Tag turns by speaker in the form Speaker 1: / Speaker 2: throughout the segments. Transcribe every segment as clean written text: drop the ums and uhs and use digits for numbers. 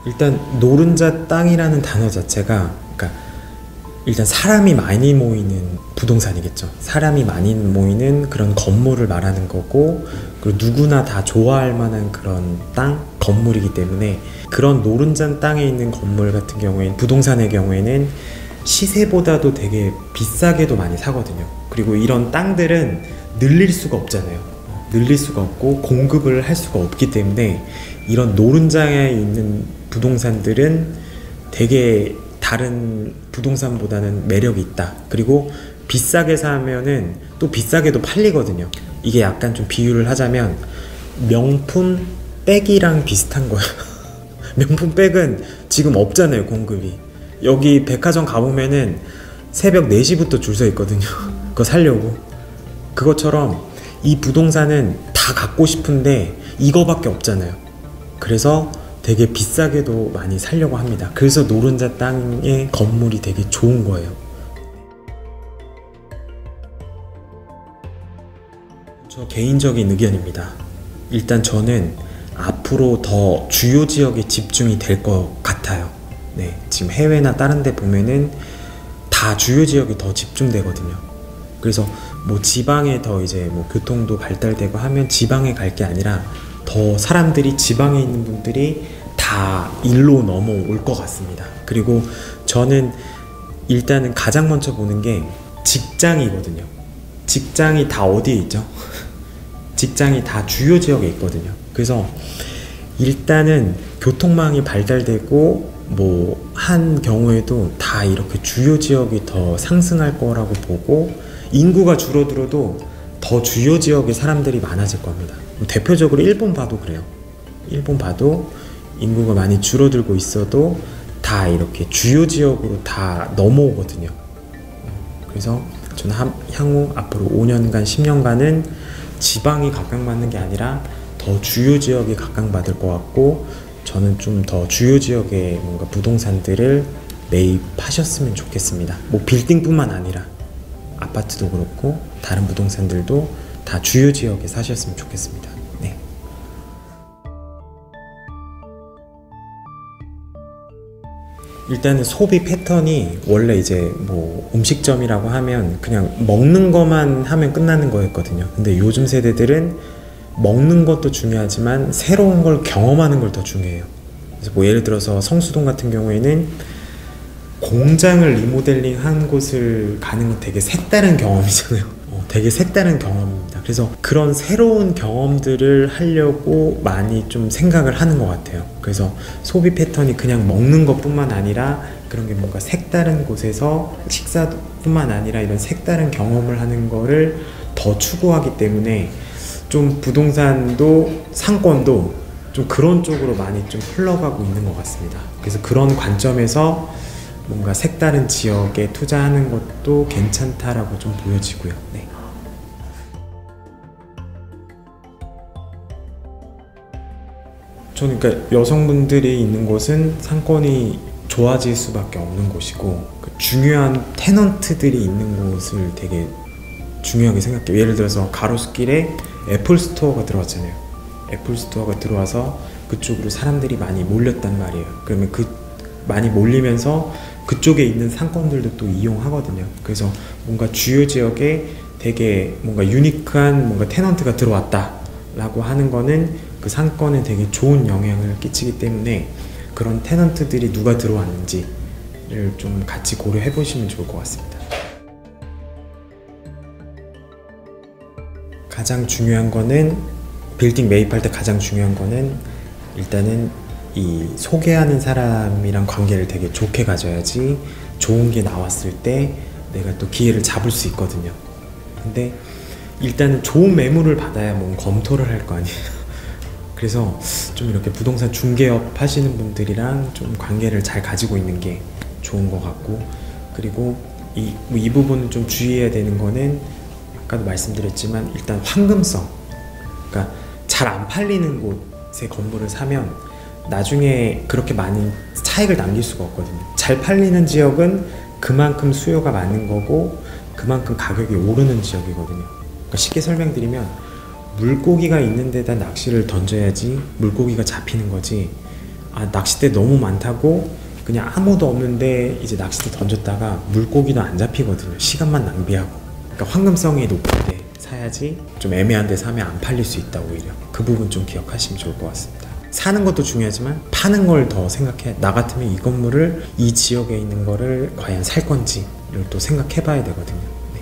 Speaker 1: 일단 노른자 땅이라는 단어 자체가, 그러니까 일단 사람이 많이 모이는 부동산이겠죠. 사람이 많이 모이는 그런 건물을 말하는 거고, 그리고 누구나 다 좋아할 만한 그런 땅, 건물이기 때문에 그런 노른자 땅에 있는 건물 같은 경우에는, 부동산의 경우에는 시세보다도 되게 비싸게도 많이 사거든요. 그리고 이런 땅들은 늘릴 수가 없잖아요. 늘릴 수가 없고 공급을 할 수가 없기 때문에 이런 노른자에 있는 부동산들은 되게 다른 부동산보다는 매력이 있다. 그리고 비싸게 사면은 또 비싸게도 팔리거든요. 이게 약간 좀 비유를 하자면 명품 백이랑 비슷한 거예요. 명품 백은 지금 없잖아요, 공급이. 여기 백화점 가보면은 새벽 4시부터 줄 서 있거든요. 그거 사려고. 그것처럼 이 부동산은 다 갖고 싶은데 이거밖에 없잖아요. 그래서 되게 비싸게도 많이 살려고 합니다. 그래서 노른자 땅의 건물이 되게 좋은 거예요. 저 개인적인 의견입니다. 일단 저는 앞으로 더 주요 지역에 집중이 될 것 같아요. 네, 지금 해외나 다른 데 보면은 다 주요 지역이 더 집중되거든요. 그래서 뭐 지방에 더 이제 뭐 교통도 발달되고 하면 지방에 갈 게 아니라 더 사람들이, 지방에 있는 분들이 다 일로 넘어올 것 같습니다. 그리고 저는 일단은 가장 먼저 보는 게 직장이거든요. 직장이 다 어디에 있죠? 직장이 다 주요 지역에 있거든요. 그래서 일단은 교통망이 발달되고 뭐 한 경우에도 다 이렇게 주요 지역이 더 상승할 거라고 보고, 인구가 줄어들어도 더 주요 지역에 사람들이 많아질 겁니다. 대표적으로 일본 봐도 그래요. 일본 봐도 인구가 많이 줄어들고 있어도 다 이렇게 주요 지역으로 다 넘어오거든요. 그래서 저는 향후 앞으로 5년간 10년간은 지방이 각광받는 게 아니라 더 주요 지역이 각광받을 것 같고, 저는 좀 더 주요 지역에 뭔가 부동산들을 매입하셨으면 좋겠습니다. 뭐 빌딩뿐만 아니라 아파트도 그렇고 다른 부동산들도 다 주요 지역에 사셨으면 좋겠습니다. 네. 일단은 소비 패턴이 원래 이제 뭐 음식점이라고 하면 그냥 먹는 것만 하면 끝나는 거였거든요. 근데 요즘 세대들은 먹는 것도 중요하지만 새로운 걸 경험하는 걸 더 중요해요. 그래서 뭐 예를 들어서 성수동 같은 경우에는 공장을 리모델링 한 곳을 가는 건 되게 색다른 경험이잖아요. 되게 색다른 경험입니다. 그래서 그런 새로운 경험들을 하려고 많이 좀 생각을 하는 것 같아요. 그래서 소비 패턴이 그냥 먹는 것뿐만 아니라 그런 게 뭔가 색다른 곳에서 식사뿐만 아니라 이런 색다른 경험을 하는 거를 더 추구하기 때문에 좀 부동산도 상권도 좀 그런 쪽으로 많이 좀 흘러가고 있는 것 같습니다. 그래서 그런 관점에서 뭔가 색다른 지역에 투자하는 것도 괜찮다라고 좀 보여지고요. 네. 저는 그러니까 여성분들이 있는 곳은 상권이 좋아질 수밖에 없는 곳이고, 중요한 테넌트들이 있는 곳을 되게 중요하게 생각해요. 예를 들어서 가로수길에 애플 스토어가 들어왔잖아요. 애플 스토어가 들어와서 그쪽으로 사람들이 많이 몰렸단 말이에요. 그러면 그 많이 몰리면서 그쪽에 있는 상권들도 또 이용하거든요. 그래서 뭔가 주요 지역에 되게 뭔가 유니크한 뭔가 테넌트가 들어왔다 라고 하는 거는 그 상권에 되게 좋은 영향을 끼치기 때문에 그런 테넌트들이 누가 들어왔는지를 좀 같이 고려해 보시면 좋을 것 같습니다. 가장 중요한 거는, 빌딩 매입할 때 가장 중요한 거는 일단은 이 소개하는 사람이랑 관계를 되게 좋게 가져야지 좋은 게 나왔을 때 내가 또 기회를 잡을 수 있거든요. 근데 일단은 좋은 매물을 받아야 뭔 검토를 할 거 아니에요. 그래서 좀 이렇게 부동산 중개업 하시는 분들이랑 좀 관계를 잘 가지고 있는 게 좋은 것 같고, 그리고 이 부분은 좀 주의해야 되는 거는 아까도 말씀드렸지만 일단 황금성, 그러니까 잘 안 팔리는 곳에 건물을 사면 나중에 그렇게 많은 차익을 남길 수가 없거든요. 잘 팔리는 지역은 그만큼 수요가 많은 거고 그만큼 가격이 오르는 지역이거든요. 그러니까 쉽게 설명드리면 물고기가 있는 데다 낚시를 던져야지 물고기가 잡히는 거지, 낚싯대 너무 많다고 그냥 아무도 없는데 이제 낚싯대 던졌다가 물고기도 안 잡히거든요. 시간만 낭비하고. 그러니까 황금성이 높을 때 사야지, 좀 애매한 데 사면 안 팔릴 수 있다 오히려. 그 부분 좀 기억하시면 좋을 것 같습니다. 사는 것도 중요하지만 파는 걸 더 생각해. 나 같으면 이 건물을, 이 지역에 있는 거를 과연 살 건지를 또 생각해 봐야 되거든요. 네.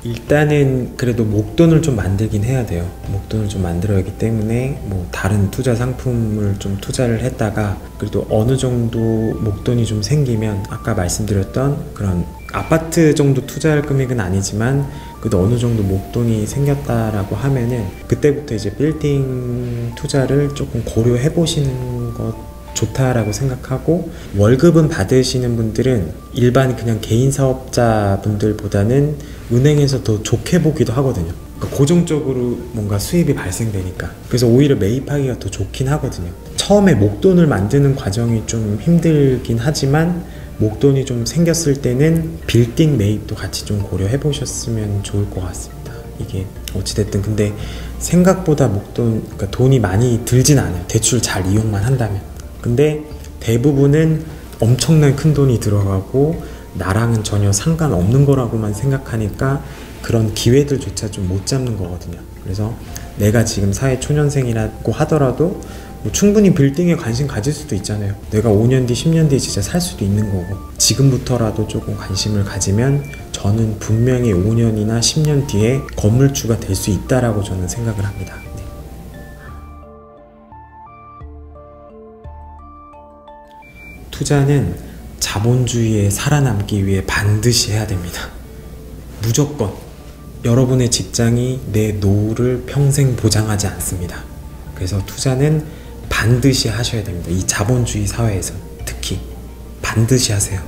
Speaker 1: 일단은 그래도 목돈을 좀 만들긴 해야 돼요. 목돈을 좀 만들어야 하기 때문에 뭐 다른 투자 상품을 좀 투자를 했다가 그래도 어느 정도 목돈이 좀 생기면 아까 말씀드렸던 그런 아파트 정도 투자할 금액은 아니지만 그래도 어느 정도 목돈이 생겼다라고 하면은 그때부터 이제 빌딩 투자를 조금 고려해 보시는 것 좋다라고 생각하고, 월급은 받으시는 분들은 일반 그냥 개인 사업자 분들보다는 은행에서 더 좋게 보기도 하거든요. 그러니까 고정적으로 뭔가 수입이 발생되니까. 그래서 오히려 매입하기가 더 좋긴 하거든요. 처음에 목돈을 만드는 과정이 좀 힘들긴 하지만 목돈이 좀 생겼을 때는 빌딩 매입도 같이 좀 고려해 보셨으면 좋을 것 같습니다. 이게 어찌됐든 근데 생각보다 목돈, 그러니까 돈이 많이 들진 않아요. 대출 잘 이용만 한다면. 근데 대부분은 엄청난 큰 돈이 들어가고 나랑은 전혀 상관없는 거라고만 생각하니까 그런 기회들조차 좀 못 잡는 거거든요. 그래서 내가 지금 사회 초년생이라고 하더라도 뭐 충분히 빌딩에 관심 가질 수도 있잖아요. 내가 5년 뒤, 10년 뒤에 진짜 살 수도 있는 거고, 지금부터라도 조금 관심을 가지면 저는 분명히 5년이나 10년 뒤에 건물주가 될 수 있다라고 저는 생각을 합니다. 네. 투자는 자본주의에 살아남기 위해 반드시 해야 됩니다. 무조건. 여러분의 직장이 내 노후를 평생 보장하지 않습니다. 그래서 투자는 반드시 하셔야 됩니다. 이 자본주의 사회에서 특히 반드시 하세요.